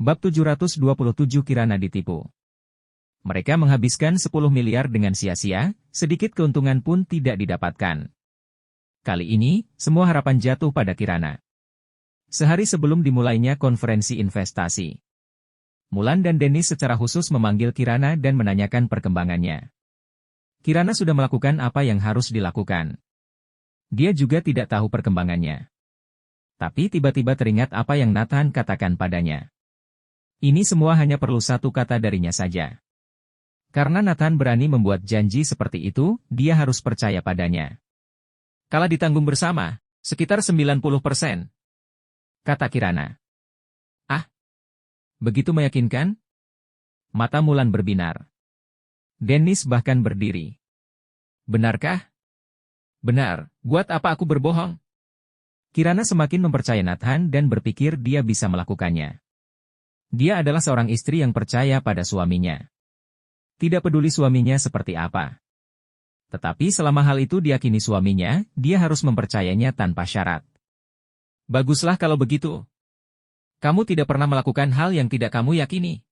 Bab 727 Kirana ditipu. Mereka menghabiskan 10 miliar dengan sia-sia, sedikit keuntungan pun tidak didapatkan. Kali ini, semua harapan jatuh pada Kirana. Sehari sebelum dimulainya konferensi investasi, Mulan dan Dennis secara khusus memanggil Kirana dan menanyakan perkembangannya. Kirana sudah melakukan apa yang harus dilakukan. Dia juga tidak tahu perkembangannya. Tapi tiba-tiba teringat apa yang Nathan katakan padanya. Ini semua hanya perlu satu kata darinya saja. Karena Nathan berani membuat janji seperti itu, dia harus percaya padanya. Kalau ditanggung bersama, sekitar 90%. Kata Kirana. Ah, begitu meyakinkan? Mata Mulan berbinar. Dennis bahkan berdiri. Benarkah? Benar, buat apa aku berbohong? Kirana semakin mempercayai Nathan dan berpikir dia bisa melakukannya. Dia adalah seorang istri yang percaya pada suaminya. Tidak peduli suaminya seperti apa. Tetapi selama hal itu diyakini suaminya, dia harus mempercayainya tanpa syarat. Baguslah kalau begitu. Kamu tidak pernah melakukan hal yang tidak kamu yakini.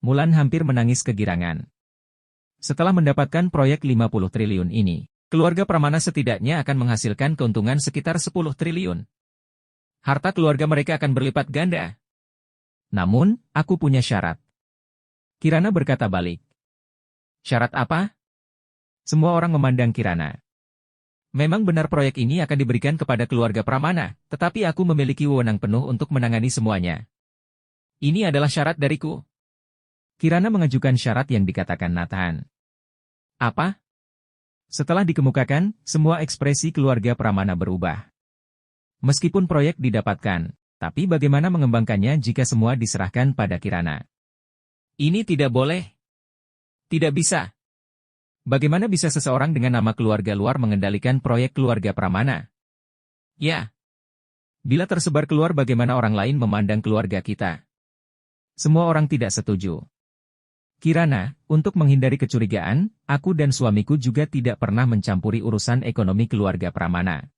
Mulan hampir menangis kegirangan. Setelah mendapatkan proyek 50 triliun ini, keluarga Pramana setidaknya akan menghasilkan keuntungan sekitar 10 triliun. Harta keluarga mereka akan berlipat ganda. Namun, aku punya syarat. Kirana berkata balik. Syarat apa? Semua orang memandang Kirana. Memang benar proyek ini akan diberikan kepada keluarga Pramana, tetapi aku memiliki wewenang penuh untuk menangani semuanya. Ini adalah syarat dariku. Kirana mengajukan syarat yang dikatakan Nathan. Apa? Setelah dikemukakan, semua ekspresi keluarga Pramana berubah. Meskipun proyek didapatkan, tapi bagaimana mengembangkannya jika semua diserahkan pada Kirana? Ini tidak boleh. Tidak bisa. Bagaimana bisa seseorang dengan nama keluarga luar mengendalikan proyek keluarga Pramana? Ya. Bila tersebar keluar bagaimana orang lain memandang keluarga kita? Semua orang tidak setuju. Kirana, untuk menghindari kecurigaan, aku dan suamiku juga tidak pernah mencampuri urusan ekonomi keluarga Pramana.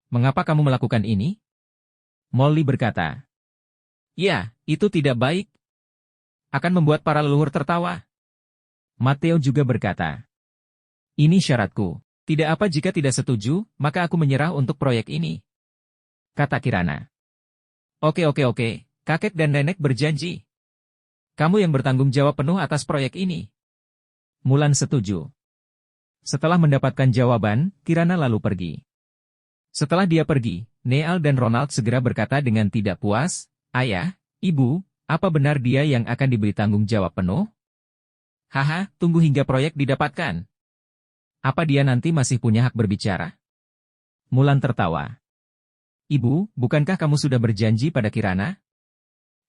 Mengapa kamu melakukan ini? Molly berkata. Ya, itu tidak baik. Akan membuat para leluhur tertawa. Matteo juga berkata. Ini syaratku. Tidak apa jika tidak setuju, maka aku menyerah untuk proyek ini. Kata Kirana. Oke, kakek dan nenek berjanji. Kamu yang bertanggung jawab penuh atas proyek ini. Mulan setuju. Setelah mendapatkan jawaban, Kirana lalu pergi. Setelah dia pergi, Neal dan Ronald segera berkata dengan tidak puas, Ayah, Ibu, apa benar dia yang akan diberi tanggung jawab penuh? Haha, tunggu hingga proyek didapatkan. Apa dia nanti masih punya hak berbicara? Mulan tertawa. Ibu, bukankah kamu sudah berjanji pada Kirana?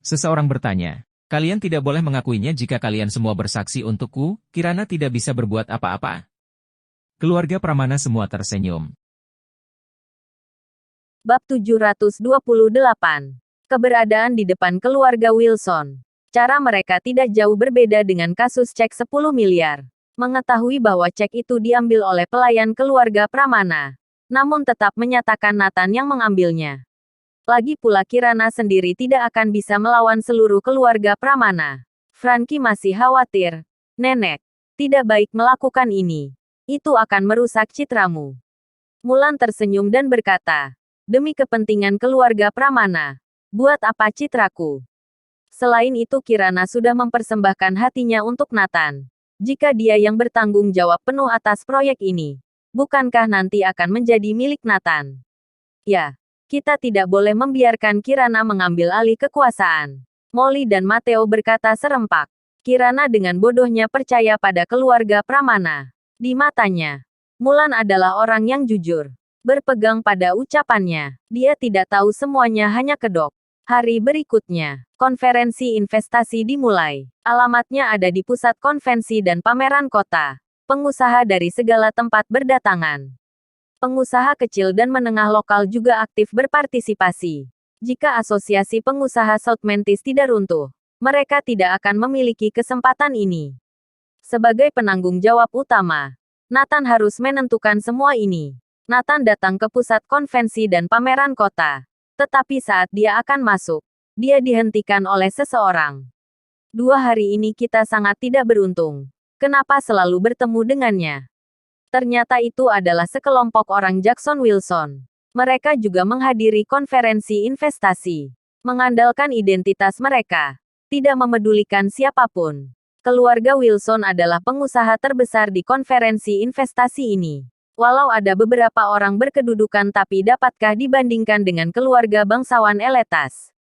Seseorang bertanya, kalian tidak boleh mengakuinya jika kalian semua bersaksi untukku, Kirana tidak bisa berbuat apa-apa. Keluarga Pramana semua tersenyum. Bab 728. Keberadaan di depan keluarga Wilson. Cara mereka tidak jauh berbeda dengan kasus cek 10 miliar. Mengetahui bahwa cek itu diambil oleh pelayan keluarga Pramana. Namun tetap menyatakan Nathan yang mengambilnya. Lagi pula Kirana sendiri tidak akan bisa melawan seluruh keluarga Pramana. Frankie masih khawatir. Nenek, tidak baik melakukan ini. Itu akan merusak citramu. Mulan tersenyum dan berkata. Demi kepentingan keluarga Pramana. Buat apa citraku? Selain itu Kirana sudah mempersembahkan hatinya untuk Nathan. Jika dia yang bertanggung jawab penuh atas proyek ini, bukankah nanti akan menjadi milik Nathan? Ya, kita tidak boleh membiarkan Kirana mengambil alih kekuasaan. Molly dan Matteo berkata serempak. Kirana dengan bodohnya percaya pada keluarga Pramana. Di matanya, Mulan adalah orang yang jujur. Berpegang pada ucapannya, dia tidak tahu semuanya hanya kedok. Hari berikutnya, konferensi investasi dimulai. Alamatnya ada di pusat konvensi dan pameran kota. Pengusaha dari segala tempat berdatangan. Pengusaha kecil dan menengah lokal juga aktif berpartisipasi. Jika asosiasi pengusaha South Mantis tidak runtuh, mereka tidak akan memiliki kesempatan ini. Sebagai penanggung jawab utama, Nathan harus menentukan semua ini. Nathan datang ke pusat konvensi dan pameran kota. Tetapi saat dia akan masuk, Dia dihentikan oleh seseorang. 2 hari ini kita sangat tidak beruntung. Kenapa selalu bertemu dengannya? Ternyata itu adalah sekelompok orang Jackson Wilson. Mereka juga menghadiri konferensi investasi. Mengandalkan identitas mereka. Tidak memedulikan siapapun. Keluarga Wilson adalah pengusaha terbesar di konferensi investasi ini. Walau ada beberapa orang berkedudukan, tapi dapatkah dibandingkan dengan keluarga bangsawan Eletas?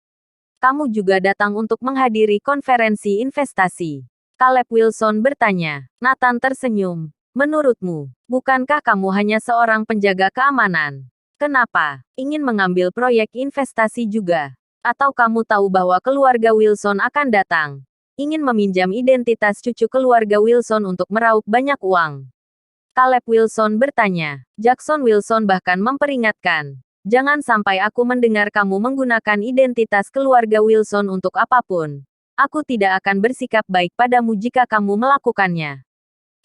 Kamu juga datang untuk menghadiri konferensi investasi. Caleb Wilson bertanya. Nathan tersenyum. Menurutmu, bukankah kamu hanya seorang penjaga keamanan? Kenapa ingin mengambil proyek investasi juga? Atau kamu tahu bahwa keluarga Wilson akan datang? Ingin meminjam identitas cucu keluarga Wilson untuk meraup banyak uang? Caleb Wilson bertanya. Jackson Wilson bahkan memperingatkan. Jangan sampai aku mendengar kamu menggunakan identitas keluarga Wilson untuk apapun. Aku tidak akan bersikap baik padamu jika kamu melakukannya.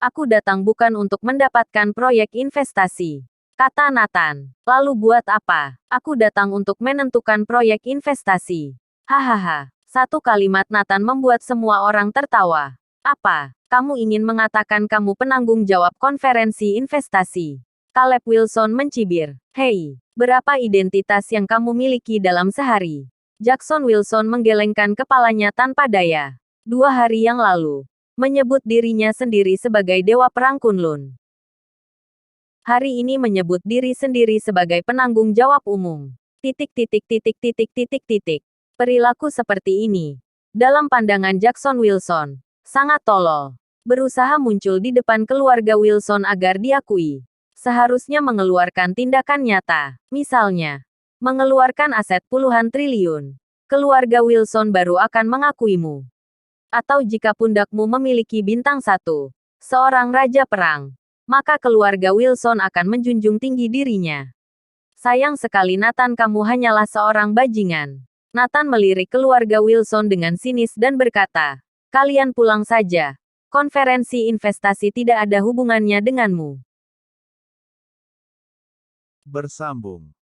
Aku datang bukan untuk mendapatkan proyek investasi, kata Nathan. Lalu buat apa? Aku datang untuk menentukan proyek investasi. Hahaha. Satu kalimat Nathan membuat semua orang tertawa. Apa? Kamu ingin mengatakan kamu penanggung jawab konferensi investasi? Caleb Wilson mencibir. Hei, berapa identitas yang kamu miliki dalam sehari? Jackson Wilson menggelengkan kepalanya tanpa daya. 2 hari yang lalu, menyebut dirinya sendiri sebagai Dewa Perang Kunlun. Hari ini menyebut diri sendiri sebagai penanggung jawab umum. Perilaku seperti ini, dalam pandangan Jackson Wilson, sangat tolol. Berusaha muncul di depan keluarga Wilson agar diakui. Seharusnya mengeluarkan tindakan nyata. Misalnya, mengeluarkan aset puluhan triliun. Keluarga Wilson baru akan mengakuimu. Atau jika pundakmu memiliki bintang 1, seorang raja perang, maka keluarga Wilson akan menjunjung tinggi dirinya. Sayang sekali Nathan, kamu hanyalah seorang bajingan. Nathan melirik keluarga Wilson dengan sinis dan berkata, kalian pulang saja. Konferensi investasi tidak ada hubungannya denganmu. Bersambung.